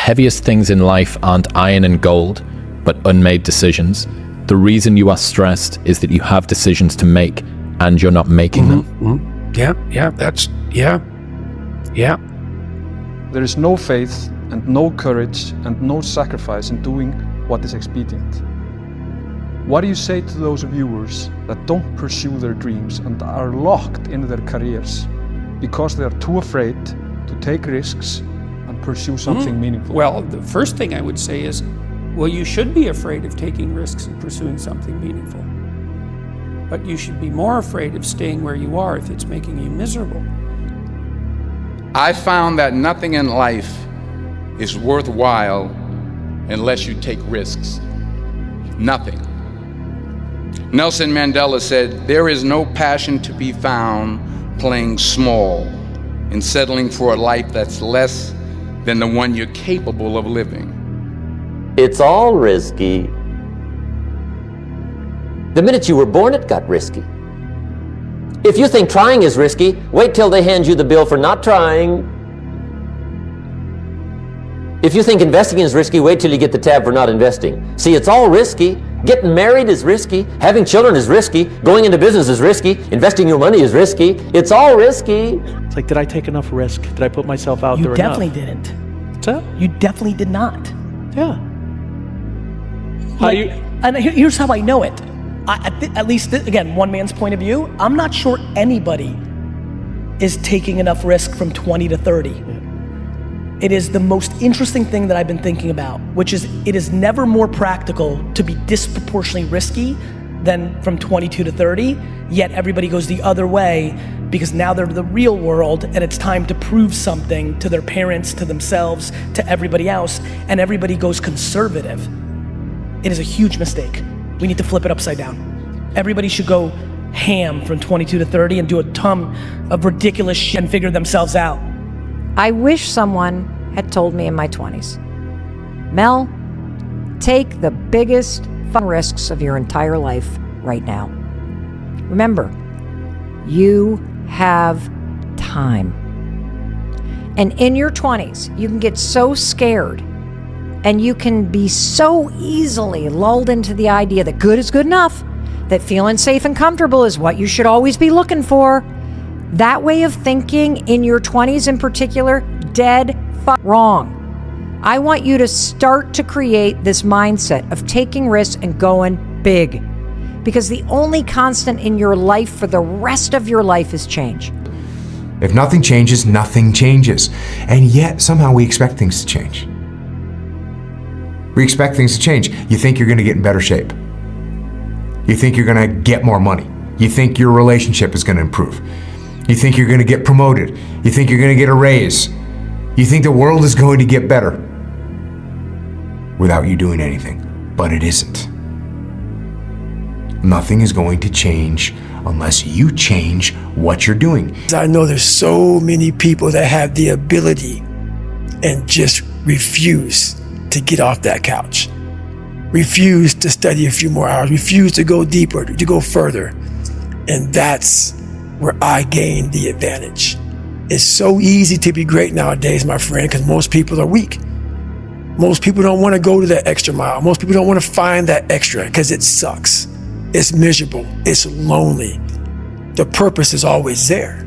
heaviest things in life aren't iron and gold, but unmade decisions. The reason you are stressed is that you have decisions to make and you're not making them. Yeah. There is no faith and no courage and no sacrifice in doing what is expedient. What do you say to those viewers that don't pursue their dreams and are locked in their careers because they are too afraid to take risks and pursue something meaningful? Well, the first thing I would say is, well, you should be afraid of taking risks and pursuing something meaningful. But you should be more afraid of staying where you are if it's making you miserable. I found that nothing in life is worthwhile unless you take risks. Nothing. Nelson Mandela said, "There is no passion to be found playing small and settling for a life that's less than the one you're capable of living." It's all risky. The minute you were born, it got risky. If you think trying is risky, wait till they hand you the bill for not trying. If you think investing is risky, wait till you get the tab for not investing. See, it's all risky. Getting married is risky. Having children is risky. Going into business is risky. Investing your money is risky. It's all risky. It's like, did I take enough risk? Did I put myself out there enough? You definitely didn't. What's that? You definitely did not. Yeah. And here's how I know it. At least, again, one man's point of view, I'm not sure anybody is taking enough risk from 20 to 30. It is the most interesting thing that I've been thinking about, which is it is never more practical to be disproportionately risky than from 22 to 30, yet everybody goes the other way because now they're the real world and it's time to prove something to their parents, to themselves, to everybody else, and everybody goes conservative. It is a huge mistake. We need to flip it upside down. Everybody should go ham from 22 to 30 and do a ton of ridiculous shit and figure themselves out. I wish someone had told me in my 20s, Mel, take the biggest fun risks of your entire life right now. Remember, you have time. And in your 20s, you can get so scared and you can be so easily lulled into the idea that good is good enough, that feeling safe and comfortable is what you should always be looking for. That way of thinking in your 20s in particular, dead wrong. I want you to start to create this mindset of taking risks and going big. Because the only constant in your life for the rest of your life is change. If nothing changes, nothing changes. And yet, somehow we expect things to change. We expect things to change. You think you're going to get in better shape. You think you're going to get more money. You think your relationship is going to improve. You think you're going to get promoted. You think you're going to get a raise. You think the world is going to get better without you doing anything. But it isn't. Nothing is going to change unless you change what you're doing. I know there's so many people that have the ability and just refuse to get off that couch, refuse to study a few more hours, refuse to go deeper, to go further. And that's where I gain the advantage. It's so easy to be great nowadays, my friend, because most people are weak. Most people don't want to go to that extra mile. Most people don't want to find that extra because it sucks. It's miserable. It's lonely. The purpose is always there.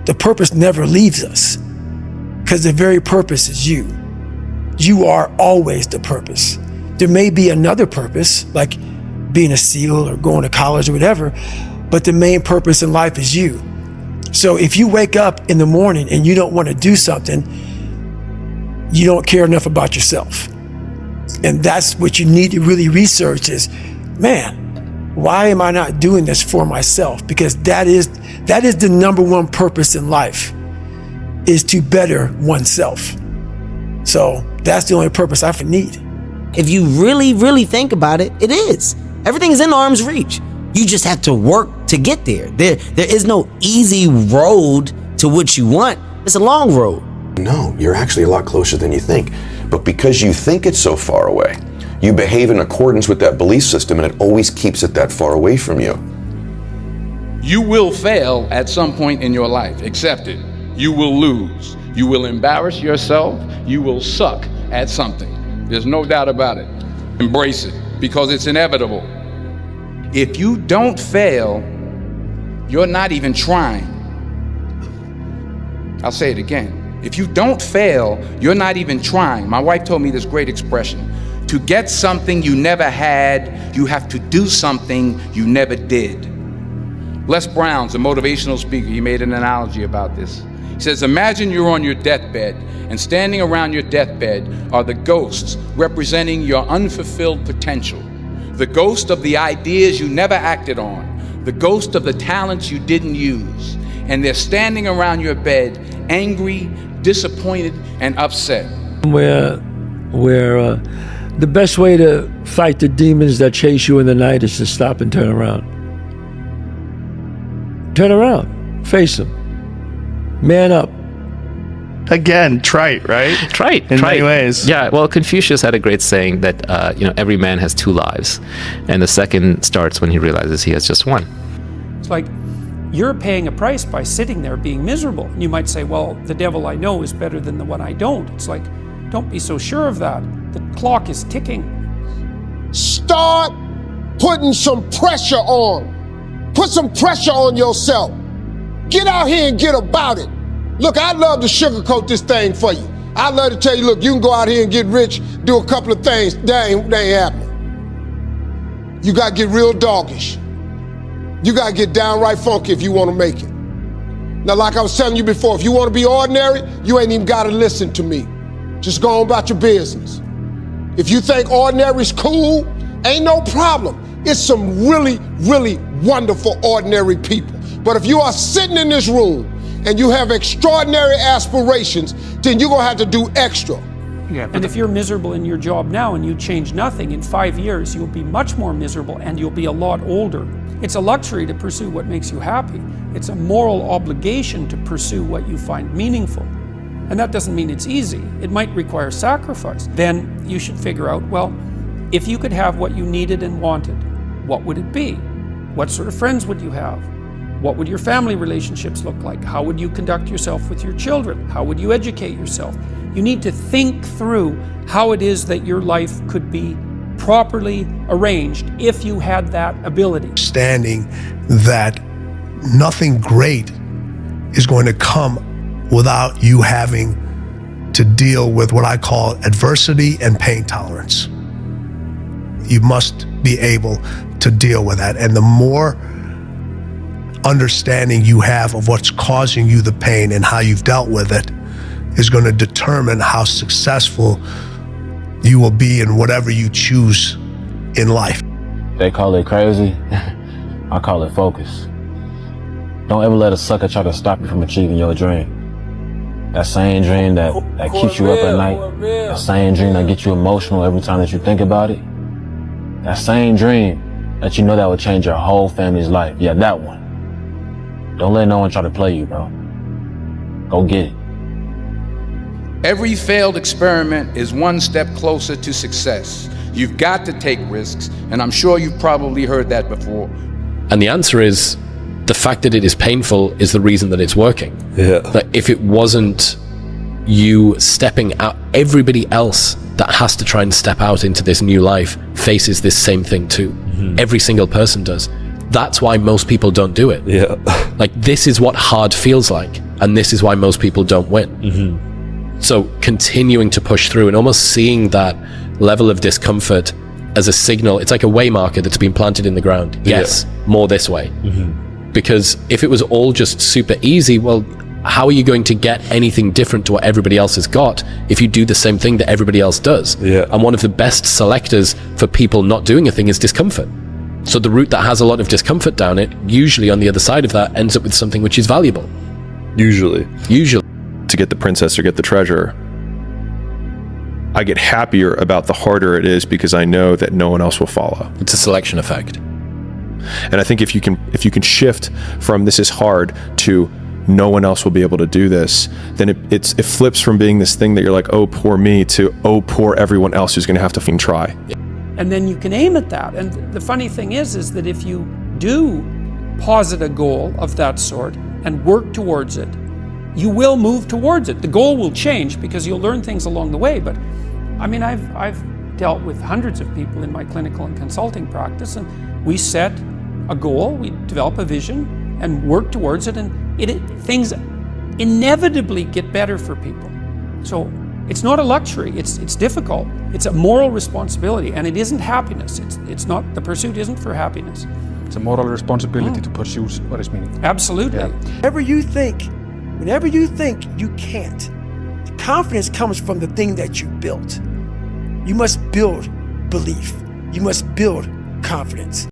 The purpose never leaves us because the very purpose is you. You are always the purpose. There may be another purpose, like being a SEAL or going to college or whatever, but the main purpose in life is you. So if you wake up in the morning and you don't want to do something, you don't care enough about yourself. And that's what you need to really research is, man, why am I not doing this for myself? Because that is the number one purpose in life, is to better oneself. So that's the only purpose I need. If you really, really think about it, it is. Everything is in arm's reach. You just have to work to get there. There is no easy road to what you want. It's a long road. No, you're actually a lot closer than you think. But because you think it's so far away, you behave in accordance with that belief system, and it always keeps it that far away from you. You will fail at some point in your life. Accept it. You will lose. You will embarrass yourself. You will suck. at something. There's no doubt about it. Embrace it, because it's inevitable. If you don't fail, you're not even trying. I'll say it again. If you don't fail, you're not even trying. My wife told me this great expression. To get something you never had, you have to do something you never did. Les Brown's a motivational speaker. He made an analogy about this. He says, imagine you're on your deathbed, and standing around your deathbed are the ghosts representing your unfulfilled potential. The ghost of the ideas you never acted on. The ghost of the talents you didn't use. And they're standing around your bed, angry, disappointed, and upset. Where the best way to fight the demons that chase you in the night is to stop and turn around. Turn around, face them, man up. Again, trite, right? Trite. In many ways. Yeah, well, Confucius had a great saying that, every man has two lives. And the second starts when he realizes he has just one. It's like you're paying a price by sitting there being miserable. And you might say, well, the devil I know is better than the one I don't. It's like, don't be so sure of that. The clock is ticking. Start putting some pressure on. Put some pressure on yourself. Get out here and get about it. Look, I'd love to sugarcoat this thing for you. I'd love to tell you, look, you can go out here and get rich, do a couple of things. That ain't happening. You gotta get real doggish. You gotta get downright funky if you wanna make it. Now, like I was telling you before, if you wanna be ordinary, you ain't even gotta listen to me. Just go on about your business. If you think ordinary's cool, ain't no problem. It's some really, really wonderful ordinary people. But if you are sitting in this room and you have extraordinary aspirations, then you're gonna have to do extra. Yeah, and if you're miserable in your job now and you change nothing, in 5 years you'll be much more miserable and you'll be a lot older. It's a luxury to pursue what makes you happy. It's a moral obligation to pursue what you find meaningful. And that doesn't mean it's easy. It might require sacrifice. Then you should figure out, well, if you could have what you needed and wanted, what would it be? What sort of friends would you have? What would your family relationships look like? How would you conduct yourself with your children? How would you educate yourself? You need to think through how it is that your life could be properly arranged if you had that ability. Understanding that nothing great is going to come without you having to deal with what I call adversity and pain tolerance. You must be able to deal with that. And the more understanding you have of what's causing you the pain and how you've dealt with it is going to determine how successful you will be in whatever you choose in life. They call it crazy. I call it focus. Don't ever let a sucker try to stop you from achieving your dream. That same dream that keeps you up at night, that same dream that gets you emotional every time that you think about it, that same dream that you know that will change your whole family's life. Yeah, that one. Don't let no one try to play you, bro. Go get it. Every failed experiment is one step closer to success. You've got to take risks, and I'm sure you've probably heard that before. And the answer is, the fact that it is painful is the reason that it's working. Yeah. Like, if it wasn't you stepping out, everybody else that has to try and step out into this new life faces this same thing too. Mm-hmm. Every single person does. That's why most people don't do it. Yeah. Like, this is what hard feels like, and this is why most people don't win. Mm-hmm. So continuing to push through and almost seeing that level of discomfort as a signal, it's like a way marker that's been planted in the ground. Yes, more this way. Mm-hmm. Because if it was all just super easy, well, how are you going to get anything different to what everybody else has got if you do the same thing that everybody else does? Yeah. And one of the best selectors for people not doing a thing is discomfort. So the route that has a lot of discomfort down it, usually on the other side of that, ends up with something which is valuable. Usually. To get the princess or get the treasure, I get happier about the harder it is because I know that no one else will follow. It's a selection effect. And I think if you can shift from this is hard to no one else will be able to do this, then it flips from being this thing that you're like, oh, poor me, to oh, poor everyone else who's going to have to try. And then you can aim at that. And the funny thing is that if you do posit a goal of that sort and work towards it, you will move towards it. The goal will change because you'll learn things along the way, but I mean, I've dealt with hundreds of people in my clinical and consulting practice, and we set a goal, we develop a vision, and work towards it, and things inevitably get better for people. So it's not a luxury, it's difficult. It's a moral responsibility, and it isn't happiness. It's not, the pursuit isn't for happiness. It's a moral responsibility to pursue what is meaningful. Absolutely. Whenever you think you can't, the confidence comes from the thing that you built. You must build belief. You must build confidence.